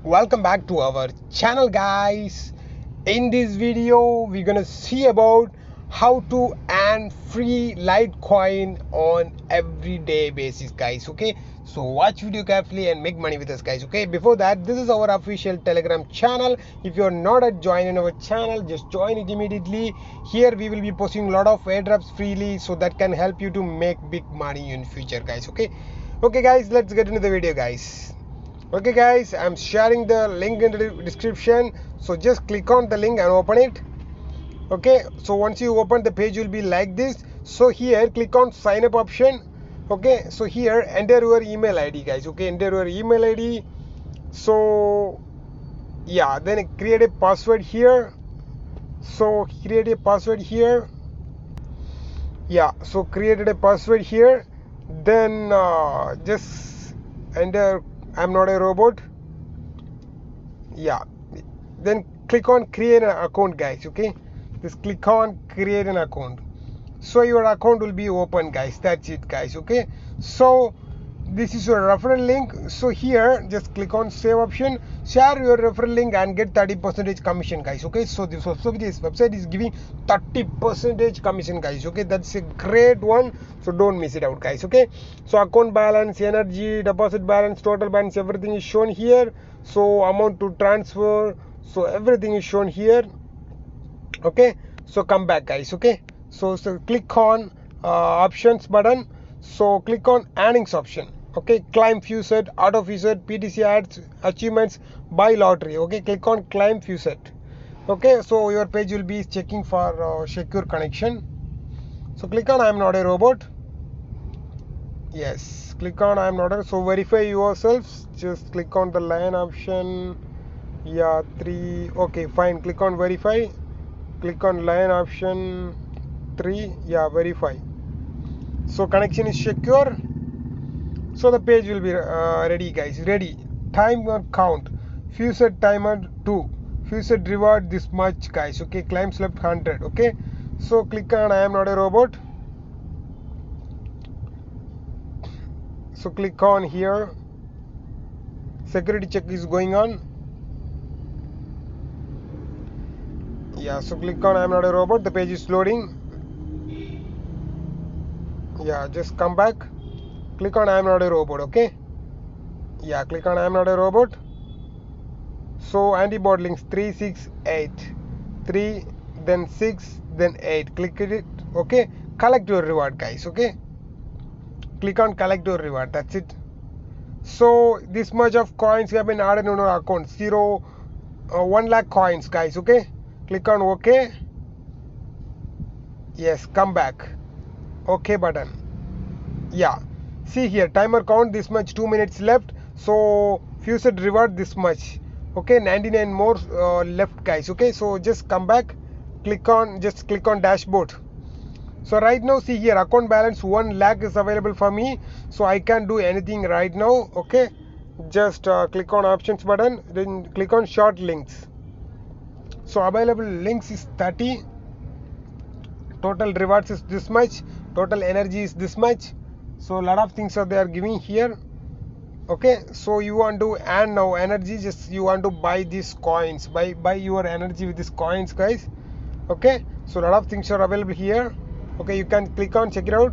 Welcome back to our channel, guys. In this video we're gonna see about how to earn free Litecoin on everyday basis, guys. Okay, so watch video carefully and make money with us, guys. Okay, before that, this is our official Telegram channel. If you're not a join in our channel, just join it immediately. Here we will be posting a lot of airdrops freely, so that can help you to make big money in future, guys. Okay guys, let's get into the video, guys. Okay guys, I'm sharing the link in the description, so just click on the link and open it. Okay, so once you open, the page will be like this. So here click on sign up option. Okay, so here enter your email ID, guys. Okay, enter your email ID. So yeah, then create a password here. So create a password here. Yeah, so created a password here. Then just enter I'm not a robot. Yeah, then click on create an account, guys. Okay, just click on create an account, so your account will be open, guys. That's it, guys. Okay, so this is your referral link. So here just click on save option, share your referral link and get 30% commission, guys. Okay, so this website is giving 30% commission, guys. Okay, that's a great one, so don't miss it out, guys. Okay, so account balance, energy, deposit balance, total balance, everything is shown here. So amount to transfer, so everything is shown here. Okay, so come back, guys. Okay, so click on options button. So click on earnings option. Okay, climb Fewset, auto Fewset, PTC ads, achievements, buy lottery. Okay, click on climb Fewset. Okay, so your page will be checking for secure connection. So click on I'm not a robot. Yes, click on I'm not a. So verify yourselves. Just click on the line option. Yeah, 3. Okay, fine. Click on verify. Click on line option 3. Yeah, verify. So connection is secure. So the page will be ready, guys. Ready. Timer count. Fewset timer 2. Fewset reward this much, guys. Okay, claims left 100. Okay, so click on I am not a robot. So click on here. Security check is going on. Yeah, so click on I am not a robot. The page is loading. Yeah, just come back. Click on I am not a robot. Okay, yeah, click on I am not a robot. So antibody links 3, 6, 8, 3, then 6, then 8. Click it. Okay, collect your reward, guys. Okay, click on collect your reward. That's it. So this much of coins have been added on our account. 1 lakh coins, guys. Okay, click on OK. Yes, come back. OK button. Yeah, see here, timer count this much, 2 minutes left. So Fewset reward this much. Okay, 99 more left, guys. Okay, so just come back, click on dashboard. So right now, see here, account balance 1 lakh is available for me, so I can do anything right now. Okay, just click on options button, then click on short links. So available links is 30. Total rewards is this much. Total energy is this much. So a lot of things are they are giving here. Okay, so you want to earn now energy, just you want to buy these coins, buy your energy with these coins, guys. Okay, so a lot of things are available here. Okay, you can click on check it out.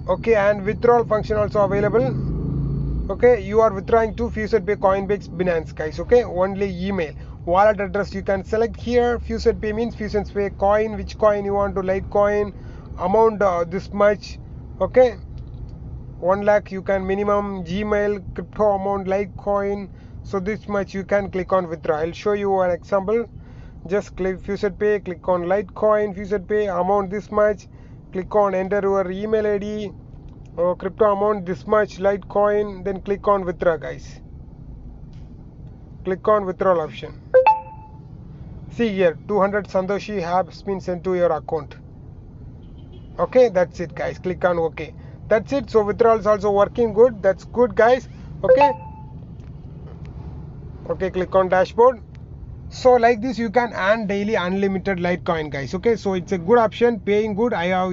Okay, and withdrawal function also available. Okay, you are withdrawing to Fewset Pay, Coinbase, Binance, guys. Okay, only email, wallet address you can select here. Fewset Pay means Fewset Pay coin, which coin you want to, Litecoin, amount this much. Okay, 1 lakh you can minimum, Gmail, crypto amount, Litecoin. So this much you can click on withdraw. I'll show you an example. Just click Fewset Pay, click on Litecoin, Fewset Pay, amount this much. Click on enter your email ID, or crypto amount this much, Litecoin. Then click on withdraw, guys. Click on withdrawal option. See here, 200 Sandoshi has been sent to your account. Okay, that's it, guys. Click on OK. That's it. So withdrawal is also working good. That's good, guys. Okay, click on dashboard. So like this you can earn daily unlimited Litecoin, guys. Okay, so it's a good option, paying good. I have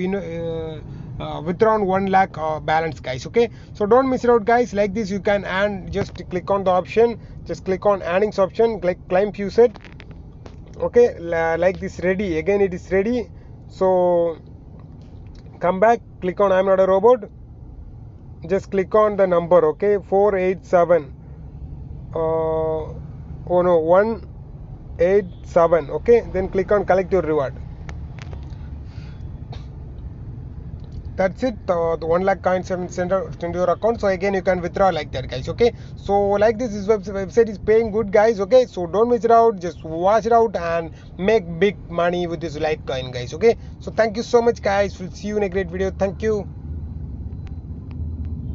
withdrawn 1 lakh balance, guys. Okay, so don't miss it out, guys. Like this you can earn. Just click on the option, just click on earnings option, click claim Qset. Okay, like this, ready. Again it is ready. So come back, click on I'm not a robot, just click on the number. Okay, 487 oh no, 187. Okay, then click on collect your reward. That's it. The 1 lakh coins have been sent to your account. So again you can withdraw like that, guys. Okay, so like this website is paying good, guys. Okay, so don't miss it out, just watch it out and make big money with this Litecoin, guys. Okay, so thank you so much, guys. We'll see you in a great video. Thank you.